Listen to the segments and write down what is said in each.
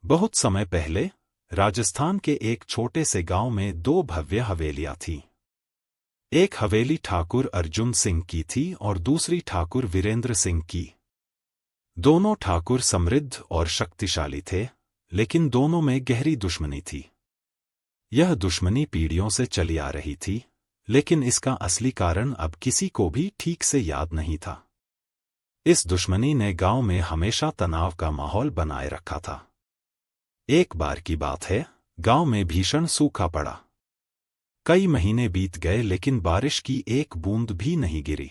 बहुत समय पहले राजस्थान के एक छोटे से गांव में दो भव्य हवेलियां थीं। एक हवेली ठाकुर अर्जुन सिंह की थी और दूसरी ठाकुर वीरेंद्र सिंह की। दोनों ठाकुर समृद्ध और शक्तिशाली थे, लेकिन दोनों में गहरी दुश्मनी थी। यह दुश्मनी पीढ़ियों से चली आ रही थी, लेकिन इसका असली कारण अब किसी को भी ठीक से याद नहीं था। इस दुश्मनी ने गांव में हमेशा तनाव का माहौल बनाए रखा था। एक बार की बात है, गांव में भीषण सूखा पड़ा। कई महीने बीत गए लेकिन बारिश की एक बूंद भी नहीं गिरी।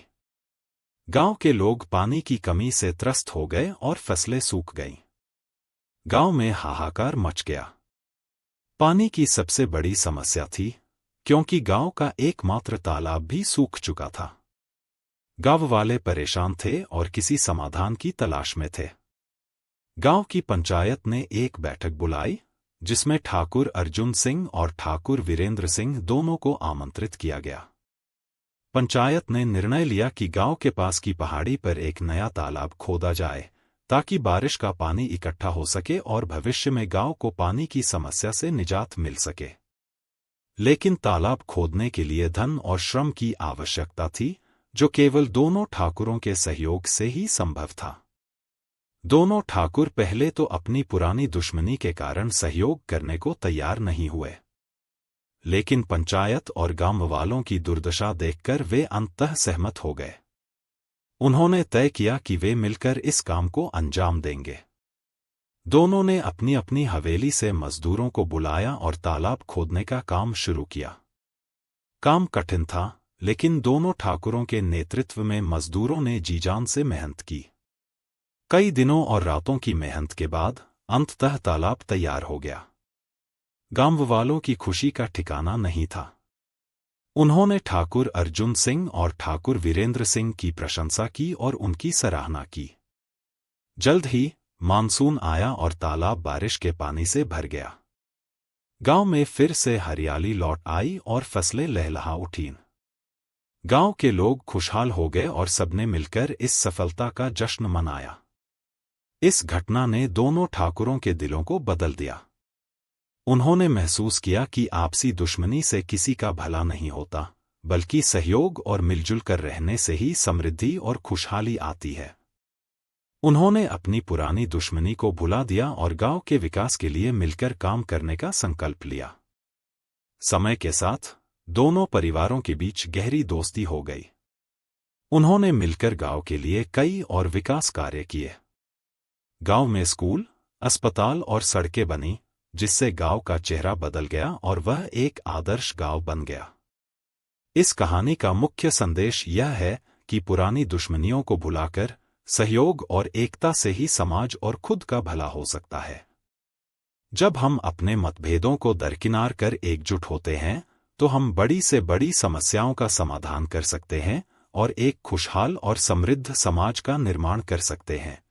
गांव के लोग पानी की कमी से त्रस्त हो गए और फसलें सूख गईं। गांव में हाहाकार मच गया। पानी की सबसे बड़ी समस्या थी, क्योंकि गांव का एकमात्र तालाब भी सूख चुका था। गांव वाले परेशान थे और किसी समाधान की तलाश में थे। गांव की पंचायत ने एक बैठक बुलाई, जिसमें ठाकुर अर्जुन सिंह और ठाकुर वीरेंद्र सिंह दोनों को आमंत्रित किया गया। पंचायत ने निर्णय लिया कि गांव के पास की पहाड़ी पर एक नया तालाब खोदा जाए, ताकि बारिश का पानी इकट्ठा हो सके और भविष्य में गांव को पानी की समस्या से निजात मिल सके। लेकिन तालाब खोदने के लिए धन और श्रम की आवश्यकता थी, जो केवल दोनों ठाकुरों के सहयोग से ही संभव था। दोनों ठाकुर पहले तो अपनी पुरानी दुश्मनी के कारण सहयोग करने को तैयार नहीं हुए, लेकिन पंचायत और गांव वालों की दुर्दशा देखकर वे अंततः सहमत हो गए। उन्होंने तय किया कि वे मिलकर इस काम को अंजाम देंगे। दोनों ने अपनी अपनी हवेली से मजदूरों को बुलाया और तालाब खोदने का काम शुरू किया। काम कठिन था, लेकिन दोनों ठाकुरों के नेतृत्व में मजदूरों ने जी जान से मेहनत की। कई दिनों और रातों की मेहनत के बाद अंततः तालाब तैयार हो गया। गांव वालों की खुशी का ठिकाना नहीं था। उन्होंने ठाकुर अर्जुन सिंह और ठाकुर वीरेंद्र सिंह की प्रशंसा की और उनकी सराहना की। जल्द ही मानसून आया और तालाब बारिश के पानी से भर गया। गांव में फिर से हरियाली लौट आई और फसलें लहलहा उठीं। गांव के लोग खुशहाल हो गए और सबने मिलकर इस सफलता का जश्न मनाया। इस घटना ने दोनों ठाकुरों के दिलों को बदल दिया। उन्होंने महसूस किया कि आपसी दुश्मनी से किसी का भला नहीं होता, बल्कि सहयोग और मिलजुल कर रहने से ही समृद्धि और खुशहाली आती है। उन्होंने अपनी पुरानी दुश्मनी को भुला दिया और गांव के विकास के लिए मिलकर काम करने का संकल्प लिया। समय के साथ दोनों परिवारों के बीच गहरी दोस्ती हो गई। उन्होंने मिलकर गांव के लिए कई और विकास कार्य किए। गांव में स्कूल, अस्पताल और सड़कें बनी, जिससे गांव का चेहरा बदल गया और वह एक आदर्श गांव बन गया। इस कहानी का मुख्य संदेश यह है कि पुरानी दुश्मनियों को भुलाकर सहयोग और एकता से ही समाज और खुद का भला हो सकता है। जब हम अपने मतभेदों को दरकिनार कर एकजुट होते हैं, तो हम बड़ी से बड़ी समस्याओं का समाधान कर सकते हैं और एक खुशहाल और समृद्ध समाज का निर्माण कर सकते हैं।